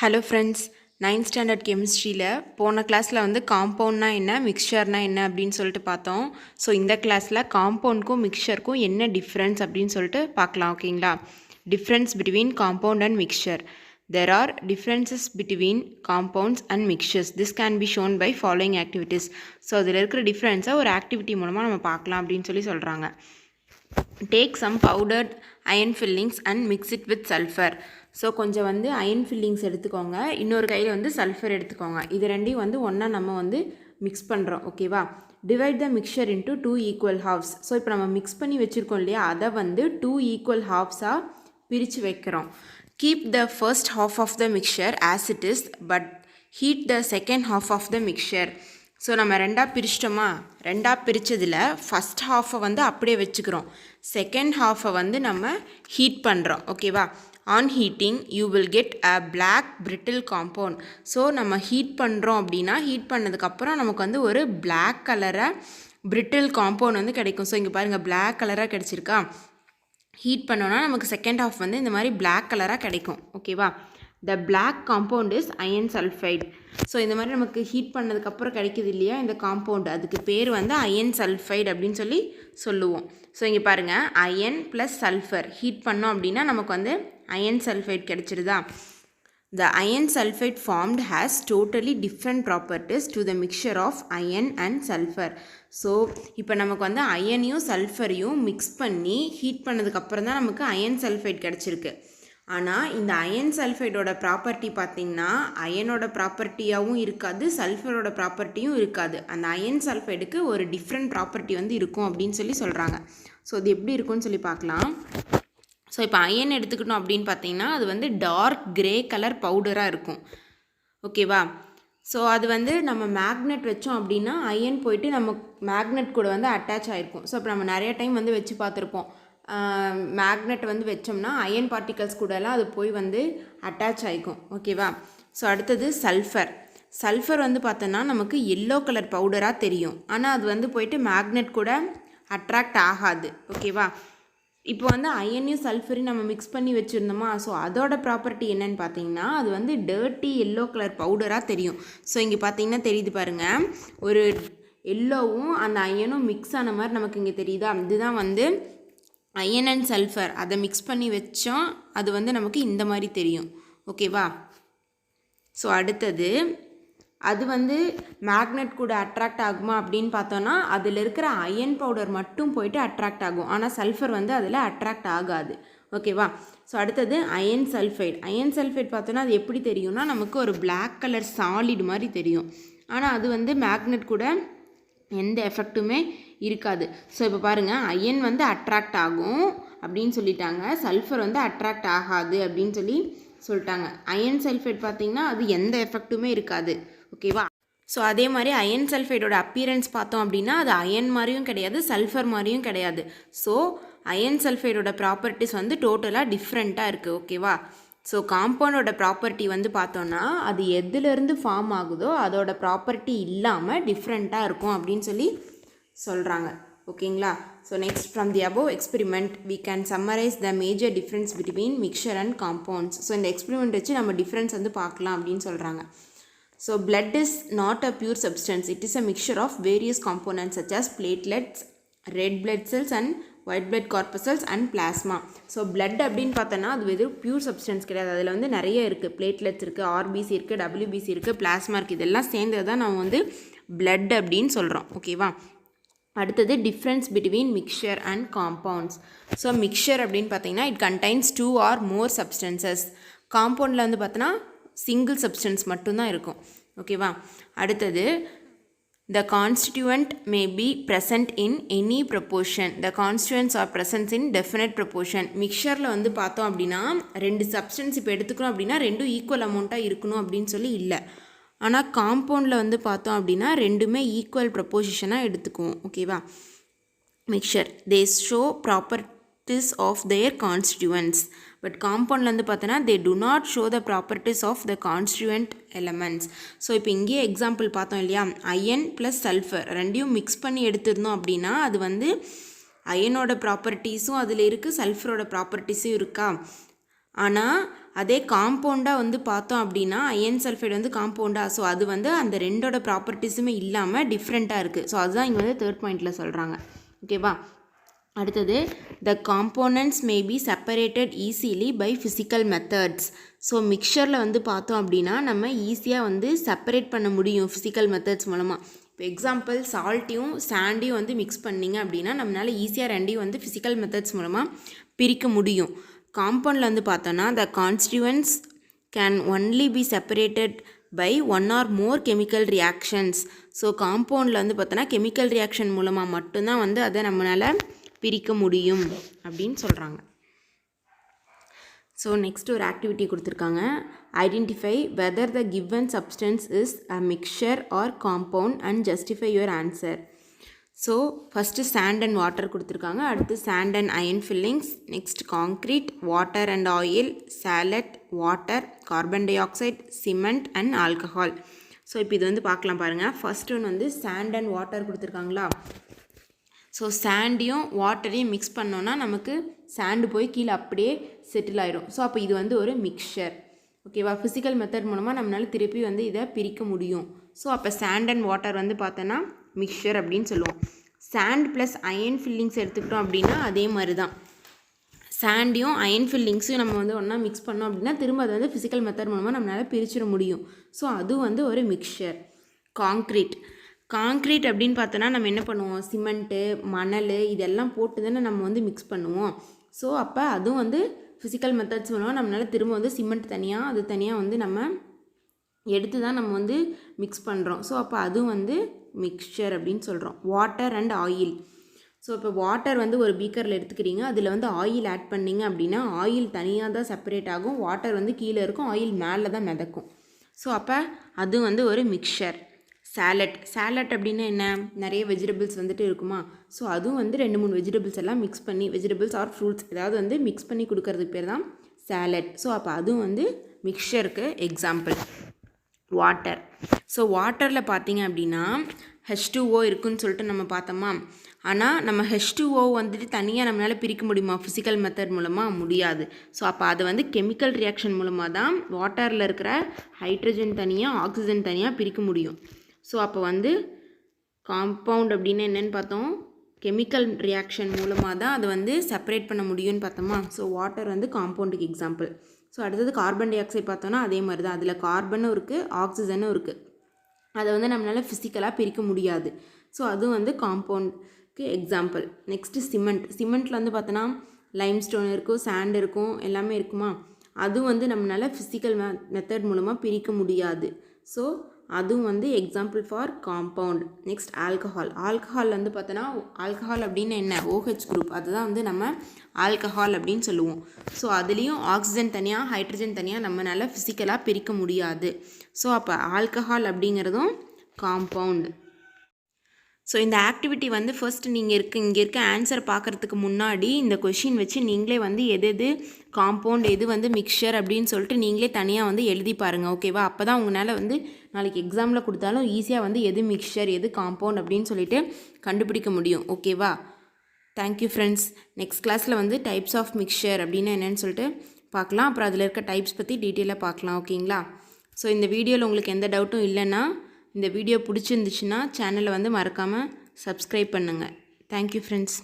Hello friends, 9th standard கெமிஸ்ட்ரியில் போன கிளாஸில் வந்து காம்பவுண்ட்னா என்ன, மிக்சர்னா என்ன அப்படின்னு சொல்லிட்டு பார்த்தோம். ஸோ இந்த கிளாஸில் காம்பவுண்ட்க்கும் மிக்சருக்கும் என்ன டிஃப்ரென்ஸ் அப்படின்னு சொல்லிட்டு பார்க்கலாம். ஓகேங்களா? Difference between compound and mixture. There are differences between compounds and mixtures. This can be shown by following activities. So அதில் இருக்கிற டிஃப்ரென்ஸை ஒரு ஆக்டிவிட்டி மூலமாக நம்ம பார்க்கலாம் அப்படின்னு சொல்கிறாங்க. Take some powdered iron fillings and mix it with sulfur. So கொஞ்சம் வந்து அயன் ஃபில்லிங்ஸ் எடுத்துக்கோங்க, இன்னொரு கையில் வந்து சல்ஃபர் எடுத்துக்கோங்க. இது ரெண்டையும் வந்து ஒன்றா நம்ம வந்து மிக்ஸ் பண்ணுறோம். ஓகேவா? Divide the mixer into 2 equal halves. So இப்போ நம்ம மிக்ஸ் பண்ணி வச்சுருக்கோம் இல்லையா, அதை வந்து 2 ஈக்குவல் ஹாஃப்ஸாக பிரித்து வைக்கிறோம். Keep the first half of the mixture as it is, but heat the second half of the mixture. So நம்ம ரெண்டாக பிரிச்சிட்டோமா, ரெண்டாக பிரித்ததில் ஃபஸ்ட் ஹாஃபை வந்து அப்படியே வச்சுக்கிறோம், செகண்ட் ஹாஃபை வந்து நம்ம ஹீட் பண்ணுறோம். ஓகேவா? On heating you will get a black brittle compound. So நம்ம ஹீட் பண்ணுறோம் அப்படின்னா, ஹீட் பண்ணதுக்கப்புறம் நமக்கு வந்து ஒரு பிளாக் கலராக பிரிட்டில் காம்பவுண்ட் வந்து கிடைக்கும். ஸோ இங்கே பாருங்கள், பிளாக் கலராக கிடச்சிருக்கா. ஹீட் பண்ணோன்னா நமக்கு செகண்ட் ஹாஃப் வந்து இந்த மாதிரி பிளாக் கலராக கிடைக்கும். ஓகேவா? The black compound is iron sulphide. So இந்த மாதிரி நமக்கு ஹீட் பண்ணதுக்கப்புறம் கிடைக்கிது இல்லையா இந்த காம்பவுண்ட், அதுக்கு பேர் வந்து அயன் சல்ஃபைட் அப்படின்னு சொல்லுவோம். ஸோ இங்கே பாருங்கள், அயன் ப்ளஸ் சல்ஃபர் ஹீட் பண்ணோம் அப்படின்னா நமக்கு வந்து அயன் சல்ஃபைட் கிடச்சிருதா. The iron sulfide formed has totally different properties to the mixture of iron and sulfur. So இப்போ நமக்கு வந்து அயனையும் சல்ஃபரையும் மிக்ஸ் பண்ணி ஹீட் பண்ணதுக்கப்புறம் தான் நமக்கு அயன் சல்ஃபைட் கிடச்சிருக்கு. ஆனால் இந்த அயன் சல்ஃபைடோட ப்ராப்பர்ட்டி பார்த்திங்கன்னா அயனோட ப்ராப்பர்ட்டியாகவும் இருக்காது, சல்ஃபரோட ப்ராப்பர்ட்டியும் இருக்காது. அந்த அயன் சல்ஃபைடுக்கு ஒரு டிஃப்ரெண்ட் ப்ராப்பர்ட்டி வந்து இருக்கும் அப்படின்னு சொல்கிறாங்க. ஸோ அது எப்படி இருக்கும்னு சொல்லி பார்க்கலாம். ஸோ இப்போ அயன் எடுத்துக்கிட்டோம் அப்படின்னு பார்த்தீங்கன்னா அது வந்து டார்க் கிரே கலர் பவுடராக இருக்கும். ஓகேவா? ஸோ அது வந்து நம்ம மேக்னெட் வச்சோம் அப்படின்னா அயன் போயிட்டு நம்ம மேக்னெட் கூட வந்து அட்டாச் ஆகிருக்கும். ஸோ இப்போ நம்ம நிறைய டைம் வந்து வச்சு பார்த்துருப்போம், மேக்னெட் வந்து வச்சோம்னா அயன் பார்ட்டிகல்ஸ் கூடலாம் அது போய் வந்து அட்டாச் ஆகிக்கும். ஓகேவா? ஸோ அடுத்தது சல்ஃபர். சல்ஃபர் வந்து பார்த்தோன்னா நமக்கு எல்லோ கலர் பவுடராக தெரியும், ஆனால் அது வந்து போயிட்டு மேக்னெட் கூட அட்ராக்ட் ஆகாது. ஓகேவா? இப்போ வந்து அயனையும் சல்ஃபரையும் நம்ம மிக்ஸ் பண்ணி வச்சுருந்தோமா, ஸோ அதோட ப்ராப்பர்ட்டி என்னன்னு பார்த்தீங்கன்னா அது வந்து டர்ட்டி எல்லோ கலர் பவுடராக தெரியும். ஸோ இங்கே பார்த்தீங்கன்னா தெரியுது பாருங்கள், ஒரு எல்லோவும் அந்த அயனும் மிக்ஸ் ஆன மாதிரி நமக்கு இங்கே தெரியுதா. இதுதான் வந்து அயன் அண்ட் சல்ஃபர், அதை மிக்ஸ் பண்ணி வச்சோம், அது வந்து நமக்கு இந்த மாதிரி தெரியும். ஓகேவா? ஸோ அடுத்தது அது வந்து மேக்னெட் கூட அட்ராக்ட் ஆகுமா அப்படின்னு பார்த்தோன்னா அதில் இருக்கிற அயன் பவுடர் மட்டும் போயிட்டு அட்ராக்ட் ஆகும், ஆனால் சல்ஃபர் வந்து அதில் அட்ராக்ட் ஆகாது. ஓகேவா? ஸோ அடுத்தது அயன் சல்ஃபைட். அயன் சல்ஃபைட் பார்த்தோன்னா அது எப்படி தெரியும்னா நமக்கு ஒரு பிளாக் கலர் சாலிட் மாதிரி தெரியும், ஆனால் அது வந்து மேக்னெட் கூட எந்த எஃபெக்ட்டுமே இருக்காது. ஸோ இப்போ பாருங்கள், அயன் வந்து அட்ராக்ட் ஆகும் அப்படின்னு சொல்லிட்டாங்க, சல்ஃபர் வந்து அட்ராக்ட் ஆகாது அப்படின்னு சொல்லிட்டாங்க. அயன் சல்ஃபைட் பார்த்திங்கன்னா அது எந்த எஃபெக்ட்டுமே இருக்காது. ஓகேவா? ஸோ அதே மாதிரி அயன் சல்ஃபைடோட அப்பியரன்ஸ் பார்த்தோம் அப்படின்னா அது அயன் மாதிரியும் கிடையாது, சல்ஃபர் மாதிரியும் கிடையாது. ஸோ அயன் சல்ஃபைடோட ப்ராப்பர்ட்டிஸ் வந்து டோட்டலாக டிஃப்ரெண்ட்டாக இருக்குது. ஓகேவா? ஸோ காம்பவுண்டோட ப்ராப்பர்ட்டி வந்து பார்த்தோன்னா அது எதுலேருந்து ஃபார்ம் ஆகுதோ அதோட ப்ராப்பர்ட்டி இல்லாமல் டிஃப்ரெண்ட்டாக இருக்கும் அப்படின்னு சொல்கிறாங்க. ஓகேங்களா? So next, from the above experiment we can summarise the major difference between mixture and compounds. So இந்த எக்ஸ்பெரிமெண்ட் வச்சு நம்ம டிஃப்ரென்ஸ் வந்து பார்க்கலாம் அப்படின்னு சொல்கிறாங்க. So blood is not a pure substance. It is a mixture of various components such as platelets, red blood cells and white blood corpuscles and plasma. So blood அப்படின்னு பார்த்தோன்னா அது வெறும் பியூர் சப்ஸ்டன்ஸ் கிடையாது, அதில் வந்து நிறைய இருக்குது. பிளேட்லெட்ஸ் இருக்குது, ஆர்பிசி இருக்குது, டபிள்யூபிசி இருக்குது, பிளாஸ்மா இருக்குது. இதெல்லாம் சேர்ந்தது தான் நம்ம வந்து blood அப்படின்னு சொல்கிறோம். ஓகேவா? அடுத்தது difference between mixture and compounds. So mixture அப்படின்னு பார்த்தீங்கன்னா it contains 2 or more substances. காம்பவுண்டில் வந்து பார்த்தோன்னா சிங்கிள் சப்ஸ்டன்ஸ் மட்டும்தான் இருக்கும். ஓகேவா? அடுத்தது the constituent may be present in any proportion. The constituents are presence in definite proportion. மிக்சரில் வந்து பார்த்தோம் அப்படின்னா 2 சப்ஸ்டன்ஸ் இப்போ எடுத்துக்கிறோம் அப்படின்னா 2 ஈக்குவல் அமௌண்ட்டாக இருக்கணும் அப்படின்னு இல்லை. ஆனால் காம்பவுண்டில் வந்து பார்த்தோம் அப்படின்னா 2மே ஈக்குவல் ப்ரொப்போசிஷனாக எடுத்துக்குவோம். ஓகேவா? Mixture they show properties of their constituents. But காம்பவுண்டில் வந்து பார்த்தோன்னா they do not show the properties of the constituent elements. So இப்போ இங்கேயே எக்ஸாம்பிள் பார்த்தோம் இல்லையா, அயன் ப்ளஸ் சல்ஃபர் ரெண்டையும் மிக்ஸ் பண்ணி எடுத்திருந்தோம் அப்படின்னா அது வந்து அயனோட ப்ராப்பர்ட்டிஸும் அதில் இருக்குது, சல்ஃபரோட ப்ராப்பர்ட்டிஸும் இருக்கா. ஆனால் அதே காம்பவுண்டாக வந்து பார்த்தோம் அப்படின்னா அயன் சல்ஃபைடு வந்து காம்பவுண்டாக, ஸோ அது வந்து அந்த ரெண்டோட ப்ராப்பர்ட்டிஸுமே இல்லாமல் டிஃப்ரெண்ட்டாக இருக்குது. ஸோ அதுதான் இங்கே வந்து தேர்ட் பாயிண்டில் சொல்கிறாங்க. ஓகேவா? அடுத்தது the components may be separated easily by physical methods. So மிக்சரில் வந்து பார்த்தோம் அப்படின்னா நம்ம ஈஸியாக வந்து செப்பரேட் பண்ண முடியும் ஃபிசிக்கல் மெத்தட்ஸ் மூலமாக. இப்போ எக்ஸாம்பிள் சால்ட்டையும் சாண்டையும் வந்து மிக்ஸ் பண்ணிங்க அப்படின்னா நம்மளால் ஈஸியாக ரெண்டையும் வந்து ஃபிசிக்கல் மெத்தட்ஸ் மூலமாக பிரிக்க முடியும். காம்பவுண்டில் வந்து பார்த்தோன்னா the constituents can only be separated by one or more chemical reactions. So காம்பவுண்டில் வந்து பார்த்தோன்னா கெமிக்கல் ரியாக்ஷன் மூலமாக மட்டும்தான் வந்து அதை நம்மளால் பிரிக்க முடியும் அப்படின்னு சொல்கிறாங்க. ஸோ நெக்ஸ்ட் ஒரு ஆக்டிவிட்டி கொடுத்துருக்காங்க. Identify whether the given substance is a mixture or compound and justify your answer. So first sand and water கொடுத்துருக்காங்க, அடுத்து sand and iron fillings, next concrete, water and oil, salad, water, carbon dioxide, cement and alcohol. So இப்போ இது வந்து பார்க்கலாம் பாருங்கள். First one வந்து sand and water கொடுத்துருக்காங்களா. So சாண்டையும் வாட்டரையும் மிக்ஸ் பண்ணோன்னா நமக்கு சாண்டு போய் கீழே அப்படியே செட்டில் ஆகிடும். ஸோ அப்போ இது வந்து ஒரு மிக்சர். ஓகேவா? ஃபிசிக்கல் மெத்தட் மூலமாக நம்மளால் திருப்பி வந்து இதை பிரிக்க முடியும். ஸோ அப்போ சாண்ட் அண்ட் வாட்டர் வந்து பார்த்தோன்னா மிக்சர் அப்படின்னு சொல்லுவோம். சாண்ட் ப்ளஸ் அயன் ஃபில்லிங்ஸ் எடுத்துக்கிட்டோம் அப்படின்னா அதே மாதிரி தான். சாண்டையும் அயன் ஃபில்லிங்ஸையும் நம்ம வந்து ஒன்றா மிக்ஸ் பண்ணோம் அப்படின்னா திரும்ப அது வந்து ஃபிசிக்கல் மெத்தட் மூலமாக நம்மளால் பிரிச்சிட முடியும். ஸோ அது வந்து ஒரு மிக்சர். காங்க்ரீட் அப்படின்னு பார்த்தோன்னா நம்ம என்ன பண்ணுவோம், சிமெண்ட்டு, மணல் இதெல்லாம் போட்டு தானே நம்ம வந்து மிக்ஸ் பண்ணுவோம். ஸோ அப்போ அதுவும் வந்து ஃபிசிக்கல் மெத்தட்ஸ் மூலமாக நம்மளால் திரும்ப வந்து சிமெண்ட் தனியாக அது தனியாக வந்து நம்ம எடுத்து தான் நம்ம வந்து மிக்ஸ் பண்ணுறோம். ஸோ அப்போ அதுவும் வந்து மிக்சர் அப்படின்னு சொல்கிறோம். Water and oil. ஸோ இப்போ வாட்டர் வந்து ஒரு பீக்கரில் எடுத்துக்கிறீங்க, அதில் வந்து ஆயில் ஆட் பண்ணிங்க அப்படின்னா ஆயில் தனியாக தான் செப்பரேட் ஆகும், வாட்டர் வந்து கீழே இருக்கும், ஆயில் மேலே தான் மிதக்கும். ஸோ அப்போ அது வந்து ஒரு மிக்சர். சாலட் அப்படின்னா என்ன, நிறைய வெஜிடபிள்ஸ் வந்துட்டு இருக்குமா. ஸோ அதுவும் வந்து 2-3 வெஜிடபிள்ஸ் எல்லாம் மிக்ஸ் பண்ணி, வெஜிடபிள்ஸ் ஆர் ஃப்ரூட்ஸ் ஏதாவது வந்து மிக்ஸ் பண்ணி கொடுக்கறதுக்கு பேர் தான் சாலட். ஸோ அப்போ அதுவும் வந்து மிக்சருக்கு எக்ஸாம்பிள். வாட்டர். ஸோ வாட்டரில் பார்த்தீங்க அப்படின்னா H2O இருக்குன்னு சொல்லிட்டு நம்ம பார்த்தோமா. ஆனால் நம்ம H2O வந்துட்டு தனியாக நம்மளால் பிரிக்க முடியுமா ஃபிசிக்கல் மெத்தட் மூலமாக? முடியாது. ஸோ அப்போ அதை வந்து கெமிக்கல் ரியாக்ஷன் மூலமாக தான் வாட்டரில் இருக்கிற ஹைட்ரஜன் தனியாக ஆக்சிஜன் தனியாக பிரிக்க முடியும். ஸோ அப்போ வந்து காம்பவுண்ட் அப்படின்னு என்னென்னு பார்த்தோம், கெமிக்கல் ரியாக்ஷன் மூலமாக தான் அதை வந்து செப்பரேட் பண்ண முடியும்னு பார்த்தோமா. ஸோ வாட்டர் வந்து காம்பவுண்டுக்கு எக்ஸாம்பிள். ஸோ அடுத்தது கார்பன் டை ஆக்சைடு பார்த்தோன்னா அதே மாதிரி தான், அதில் கார்பனும் இருக்குது ஆக்சிஜனும் இருக்குது, அதை வந்து நம்மளால் ஃபிசிக்கலாக பிரிக்க முடியாது. ஸோ அதுவும் வந்து காம்பவுண்டுக்கு எக்ஸாம்பிள். நெக்ஸ்ட்டு சிமெண்ட்டில் வந்து பார்த்தோன்னா லைம்ஸ்டோன் இருக்கும், சாண்ட் இருக்கும், எல்லாமே இருக்குமா. அதுவும் வந்து நம்மளால் ஃபிசிக்கல் மெத்தட் மூலமாக பிரிக்க முடியாது. ஸோ அதுவும் வந்து example for compound. Next alcohol வந்து பார்த்தோன்னா ஆல்கஹால் அப்படின்னு என்ன, OH குரூப், அதுதான் வந்து நம்ம ஆல்கஹால் அப்படின்னு சொல்லுவோம். ஸோ அதுலேயும் ஆக்சிஜன் தனியாக ஹைட்ரஜன் தனியாக நம்மளால் ஃபிசிக்கலாக பிரிக்க முடியாது. ஸோ அப்போ ஆல்கஹால் அப்படிங்கிறதும் காம்பவுண்ட். ஸோ இந்த ஆக்டிவிட்டி வந்து ஃபர்ஸ்ட் நீங்கள் இங்கே இருக்க ஆன்சர் பார்க்குறதுக்கு முன்னாடி இந்த கொஷின் வச்சு நீங்களே வந்து எது காம்பவுண்ட் எது வந்து மிக்சர் அப்படின்னு சொல்லிட்டு நீங்களே தனியாக வந்து எழுதி பாருங்கள். ஓகேவா? அப்போ தான் உங்களால் வந்து நாளைக்கு எக்ஸாமில் கொடுத்தாலும் ஈஸியாக வந்து எது மிக்சர் எது காம்பவுண்ட் அப்படின்னு சொல்லிட்டு கண்டுபிடிக்க முடியும். ஓகேவா? Thank you friends. நெக்ஸ்ட் கிளாஸில் வந்து டைப்ஸ் ஆஃப் மிக்சர் அப்படின்னு என்னென்னு சொல்லிட்டு பார்க்கலாம். அப்புறம் அதில் இருக்க டைப்ஸ் பற்றி டீட்டெயிலாக பார்க்கலாம். ஓகேங்களா? ஸோ இந்த வீடியோவில் உங்களுக்கு எந்த டவுட்டும் இல்லைன்னா, இந்த வீடியோ பிடிச்சிருந்துச்சுன்னா சேனலை வந்து மறக்காமல் சப்ஸ்கிரைப் பண்ணுங்கள். Thank you friends.